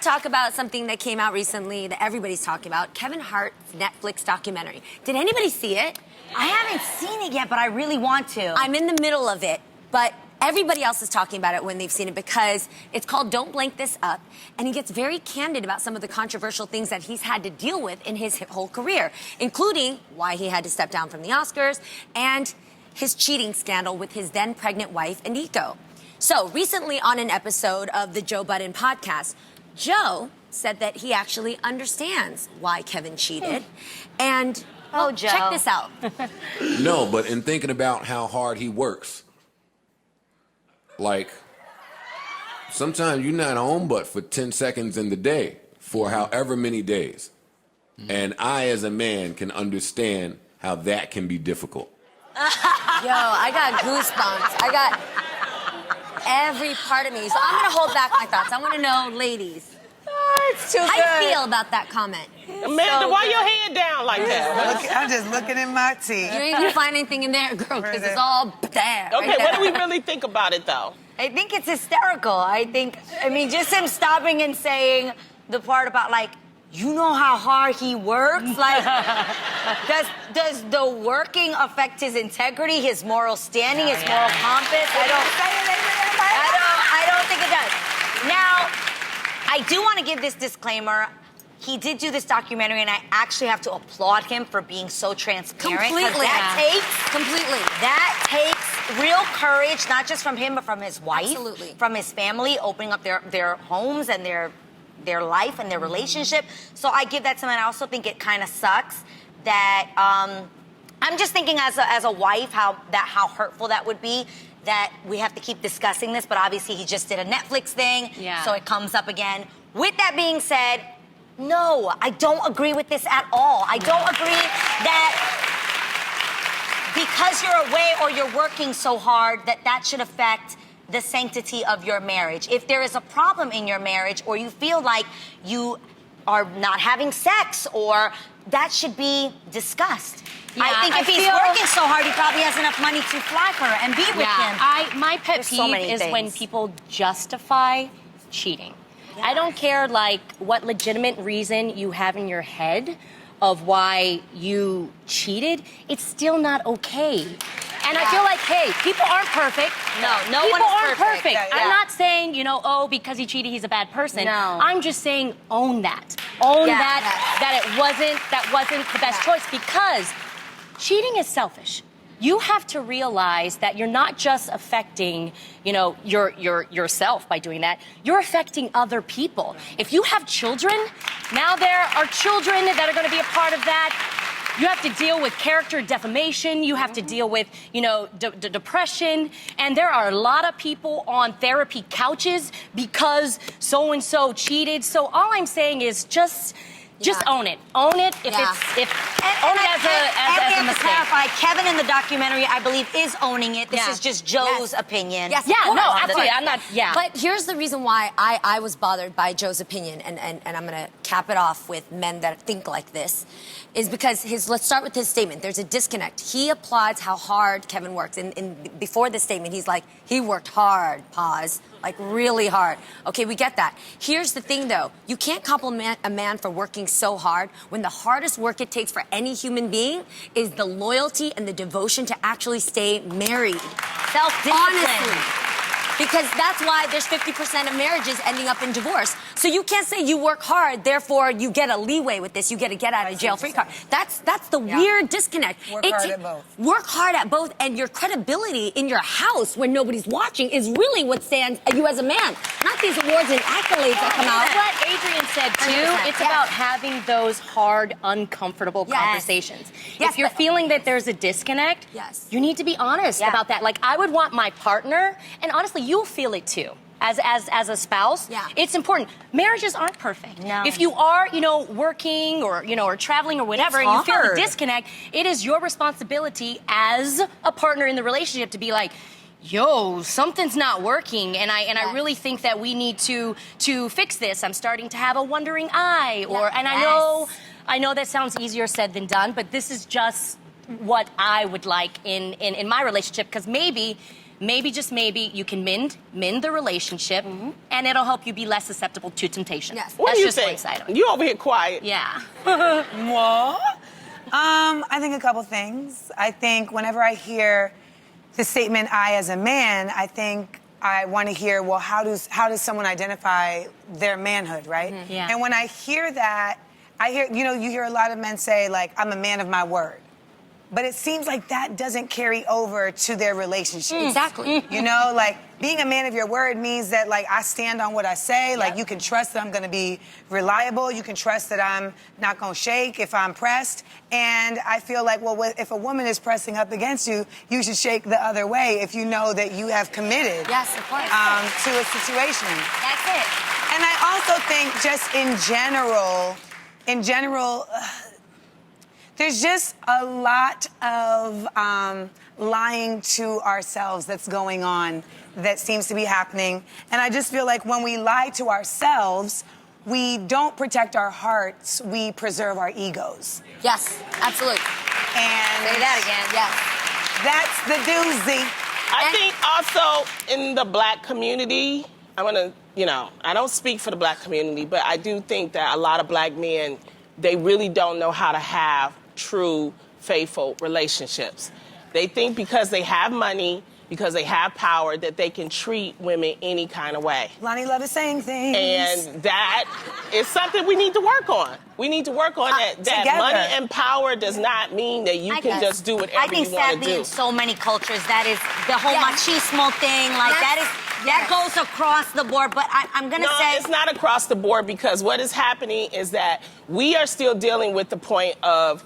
to talk about something that came out recently that everybody's talking about, Kevin Hart's Netflix documentary. Did anybody see it? I haven't seen it yet, but I really want to. I'm in the middle of it, but everybody else is talking about it when they've seen it because it's called Don't Blank This Up, and he gets very candid about some of the controversial things that he's had to deal with in his whole career, including why he had to step down from the Oscars and his cheating scandal with his then pregnant wife, Eniko. So recently on an episode of the Joe Budden podcast, Joe said that he actually understands why Kevin cheated. And Oh, Joe. check this out. No, but in thinking about how hard he works, like, sometimes you're not home but for 10 seconds in the day for however many days. And I, as a man, can understand how that can be difficult. Yo, I got goosebumps. I got every part of me. So I'm going to hold back my thoughts. I want to know, ladies, It's too how good. you feel about that comment? Amanda, why your head down like that? I'm just looking at my tea. You ain't going to find anything in there, girl, because it's all there. Okay, right what do we there. really think about it, though? I think it's hysterical. I mean, just him stopping and saying the part about, like, you know how hard he works? Like, does the working affect his integrity, his moral standing, his moral compass? I don't think it does. Now, I do want to give this disclaimer. He did do this documentary, and I actually have to applaud him for being so transparent. 'Cause Completely. That takes real courage, not just from him, but from his wife, Absolutely. from his family, opening up their homes and their life and their relationship. So I give that to him, and I also think it kind of sucks that I'm just thinking as a wife how hurtful that would be. That we have to keep discussing this, but obviously he just did a Netflix thing, so it comes up again. With that being said, no, I don't agree with this at all. I don't agree that because you're away or you're working so hard that should affect the sanctity of your marriage. If there is a problem in your marriage or you feel like you are not having sex, or that should be discussed. Yeah, I think if he's working so hard, he probably has enough money to fly for her and be with him. My pet There's so peeve many is things. when people justify cheating. I don't care, like, what legitimate reason you have in your head of why you cheated. It's still not okay. And I feel like, hey, people aren't perfect. No People one is aren't perfect. Yeah. I'm not saying, oh, because he cheated, he's a bad person. No. I'm just saying, own that. Own that wasn't the best choice, because cheating is selfish. You have to realize that you're not just affecting, yourself by doing that. You're affecting other people. If you have children, now there are children that are going to be a part of that. You have to deal with character defamation. You have to deal with, depression. And there are a lot of people on therapy couches because so-and-so cheated. So all I'm saying is just own it. Own it if own it as a mistake. To clarify, Kevin in the documentary, I believe, is owning it. This is just Joe's opinion. Yes, Yeah, of course. no, absolutely. I'm not, But here's the reason why I was bothered by Joe's opinion, and I'm going to cap it off with men that think like this, is because let's start with his statement. There's a disconnect. He applauds how hard Kevin works. And before this statement, he's like, he worked hard, pause, like really hard. Okay, we get that. Here's the thing, though. You can't compliment a man for working so hard when the hardest work it takes for any human being is the loyalty and the devotion to actually stay married. Self-discipline. Honestly. Because that's why there's 50% of marriages ending up in divorce. So you can't say you work hard, therefore you get a leeway with this. You get a get out of jail free card. That's the weird disconnect. Work hard at both. Work hard at both, and your credibility in your house when nobody's watching is really what stands you as a man. Not these awards and accolades that come out. What Adrian said too, it's about having those hard, uncomfortable conversations. Yes, If you're feeling that there's a disconnect, you need to be honest about that. Like, I would want my partner, and honestly, you'll feel it too. As a spouse, it's important. Marriages aren't perfect. No. If you are, working or or traveling or whatever, and you feel the disconnect, it is your responsibility as a partner in the relationship to be like, yo, something's not working, and I really think that we need to fix this. I'm starting to have a wandering eye, I know that sounds easier said than done, but this is just what I would like in my relationship, because maybe maybe, just maybe, you can mend the relationship, and it'll help you be less susceptible to temptation. Yes. What That's do you just one think? side of it. You over here quiet. Yeah. What? I think a couple things. I think whenever I hear the statement "I as a man," I think I want to hear, well, how does someone identify their manhood, right? Yeah. And when I hear that, I hear, you hear a lot of men say, like, I'm a man of my word. But it seems like that doesn't carry over to their relationship. Exactly. You know, like, being a man of your word means that, like, I stand on what I say. Like, you can trust that I'm going to be reliable. You can trust that I'm not going to shake if I'm pressed. And I feel like, well, if a woman is pressing up against you, you should shake the other way if you know that you have committed Yes, of course. to a situation. That's it. And I also think just in general, there's just a lot of lying to ourselves that's going on that seems to be happening. And I just feel like when we lie to ourselves, we don't protect our hearts, we preserve our egos. Yes, absolutely. And Say that again. that's Yes. the doozy. I think also in the black community, I'm gonna, I don't speak for the black community, but I do think that a lot of black men, they really don't know how to have true, faithful relationships. They think because they have money, because they have power, that they can treat women any kind of way. Lonnie Love is saying things. And that is something we need to work on. We need to work on that. That together. money and power does not mean that you can just do whatever I think you want to sadly do. in so many cultures that is the whole Yes. machismo thing. Like that goes across the board. But I'm gonna No, say it's not across the board, because what is happening is that we are still dealing with the point of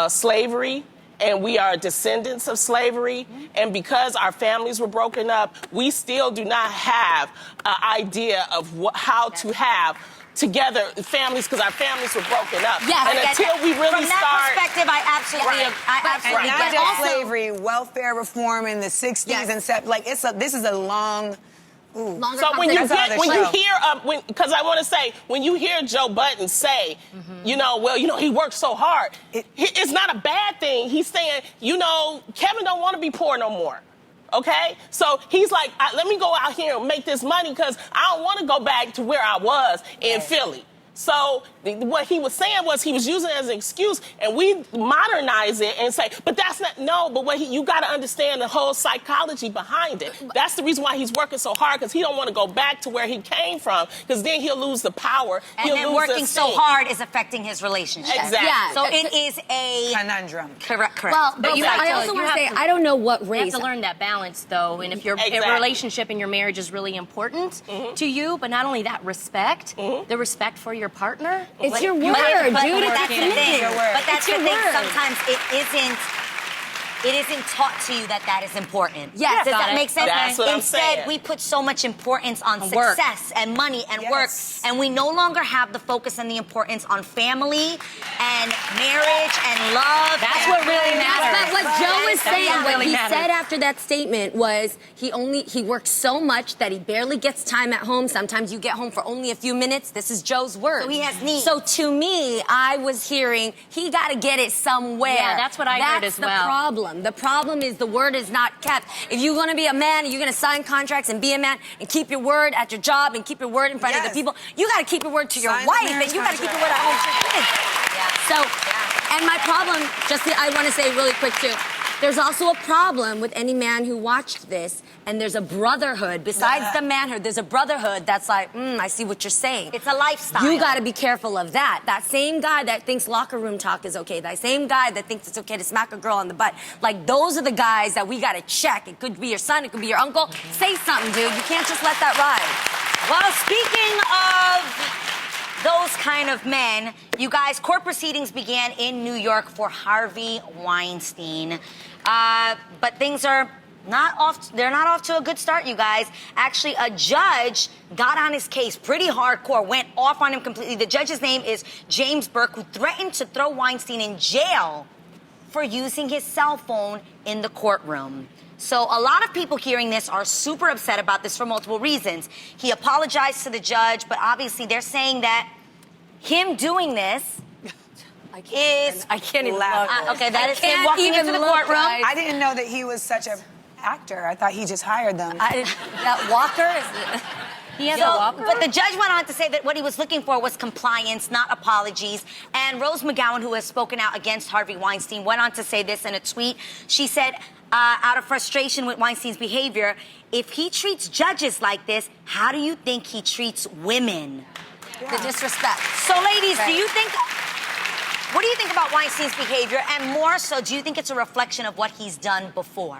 slavery, and we are descendants of slavery. And because our families were broken up, we still do not have an idea of how to have together families, because our families were broken up. Yes, and I get until we really from that start. perspective, I absolutely, Right. I And absolutely not get just that. slavery, welfare reform in the 60s Yes. and 70s. Like, this is a long... Longer So when you conversation. because I want to say, when you hear Joe Budden say, he worked so hard, it's not a bad thing. He's saying, Kevin don't want to be poor no more. Okay? So he's like, let me go out here and make this money, because I don't want to go back to where I was in Philly. So what he was saying was, he was using it as an excuse, and we modernize it and say, but that's not, no, but you got to understand the whole psychology behind it. That's the reason why he's working so hard, because he don't want to go back to where he came from, because then he'll lose the power. And then working so esteem. hard is affecting his relationship. Exactly. Yeah. So it is a conundrum. correct. Well, but Exactly. I also You want to have say, to- I don't know what You race. have to learn that balance, though, and if your Exactly. relationship and your marriage is really important to you, but not only that, respect, the respect for your partner. It's Like, your you word, have to put dude. the It's work that's in. the thing. Your word. But that's It's the your thing. word. Sometimes it isn't taught to you that is important. Yes, Does got that it. make sense? That's what I'm Instead, saying. we put so much importance on work. success and money and Yes. work, and we no longer have the focus and the importance on family and marriage and love. That's and what really But matters. what Joe was That's saying, what what really he matters. said after that statement was he works so much that he barely gets time at home. Sometimes you get home for only a few minutes. This is Joe's word. So he has needs. So to me, I was hearing he got to get it somewhere. Yeah, that's what I heard as well. That's the problem. The problem is the word is not kept. If you're going to be a man and you're going to sign contracts and be a man and keep your word at your job and keep your word in front of the Yes. people, you got to keep your word to your Sign the wife, marriage and you got to keep your contract. word at home to your kids. So, and my problem, I want to say really quick too, there's also a problem with any man who watched this, and there's a brotherhood. Besides the manhood, there's a brotherhood that's like, I see what you're saying. It's a lifestyle. You got to be careful of that. That same guy that thinks locker room talk is okay, that same guy that thinks it's okay to smack a girl on the butt, like those are the guys that we got to check. It could be your son, it could be your uncle. Say something, dude. You can't just let that ride. Well, speaking of those kind of men, you guys, court proceedings began in New York for Harvey Weinstein. But things are they're not off to a good start, you guys. Actually, a judge got on his case pretty hardcore, went off on him completely. The judge's name is James Burke, who threatened to throw Weinstein in jail for using his cell phone in the courtroom. So a lot of people hearing this are super upset about this for multiple reasons. He apologized to the judge, but obviously they're saying that him doing this I can't even Laugh. look. okay, that is him can't walking even into the look, courtroom. guys. I didn't know that he was such a actor. I thought he just hired them. That Walker is. He has So, a walker. but the judge went on to say that what he was looking for was compliance, not apologies. And Rose McGowan, who has spoken out against Harvey Weinstein, went on to say this in a tweet. She said, out of frustration with Weinstein's behavior, if he treats judges like this, how do you think he treats women? The disrespect. So, ladies, Right. what do you think about Weinstein's behavior? And more so, do you think it's a reflection of what he's done before?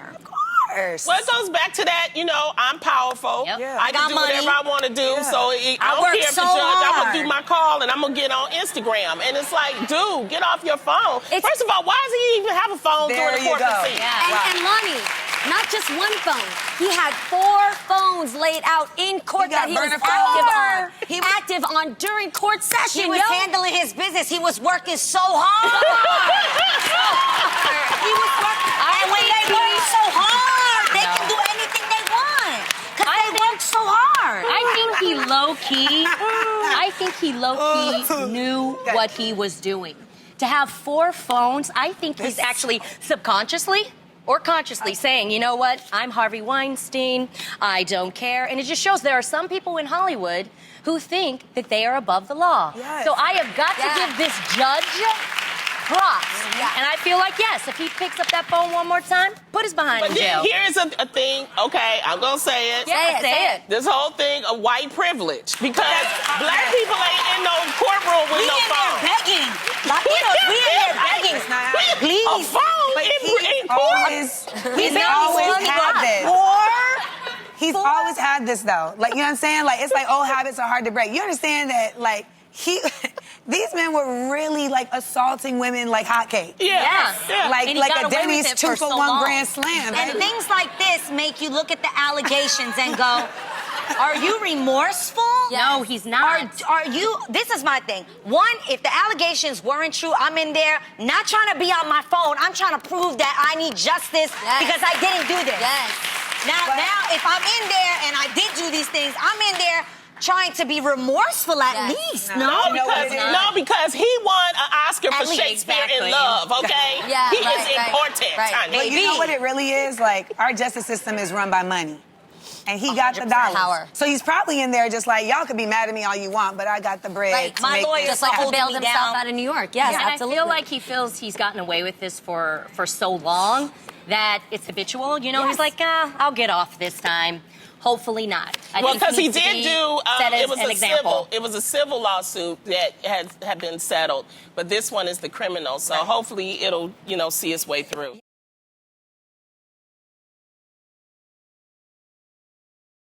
Well, it goes back to that, I'm powerful. Yep. Yeah. I can do money. whatever I want to do. Yeah. So I don't work care if so the judge, I'm hard. going to do my call and I'm going to get on Instagram. And it's like, dude, get off your phone. First of all, why does he even have a phone There during the you court go. proceeding? Yeah. And Lonnie, not just one phone. He had 4 phones laid out in court He got that he was burner active on. phones. He was active on during court session. He was handling his business. He was working so hard. He was working. And when they work so hard, they can do anything they want. Because they work so hard. I think he low-key knew what he was doing. To have 4 phones, I think he's actually subconsciously or consciously saying, you know what, I'm Harvey Weinstein, I don't care. And it just shows there are some people in Hollywood who think that they are above the law. Yes. So I have got to give this judge props. Yeah. And I feel like, yes, if he picks up that phone one more time, put his behind But in jail. then here's a thing, okay, I'm going to say it. Yeah, say it. This whole thing of white privilege. Because black people ain't in no courtroom with We no in there phone. begging. Latinos, we in there begging. It's not A Please. phone But in he's court. he's been always on had God. this. He's always had this though. Like, you know what I'm saying? Like, it's like old habits are hard to break. You understand that, like, these men were really like assaulting women like hotcakes. Yeah. Yeah. Like And he like got a away with Denny's it for 2 for so 1 long. grand slam. And things like this make you look at the allegations and go, are you remorseful? No, he's not. Are you, this is my thing. One, if the allegations weren't true, I'm in there not trying to be on my phone. I'm trying to prove that I need justice because I didn't do this. Yes. Now, if I'm in there and I did do these things, I'm in there trying to be remorseful at Yes. least. No, You know what it is? because he won an Oscar for least, Shakespeare exactly. in Love, okay? Yeah, he right, is right, important, right. honey. But you know what it really is? Like, our justice system is run by money. And he got the 100% dollars. power. So he's probably in there just like, y'all could be mad at me all you want, but I got the bread Right. to My make lawyer this Just like he holding bailed me himself down. out of New York. Yes, and absolutely. I feel like he feels he's gotten away with this for so long that it's habitual. You know, he's like, I'll get off this time. Hopefully not. I Well, think because he needs to did be do, set as it was an a example. civil lawsuit that had been settled, but this one is the criminal. So hopefully it'll, see its way through.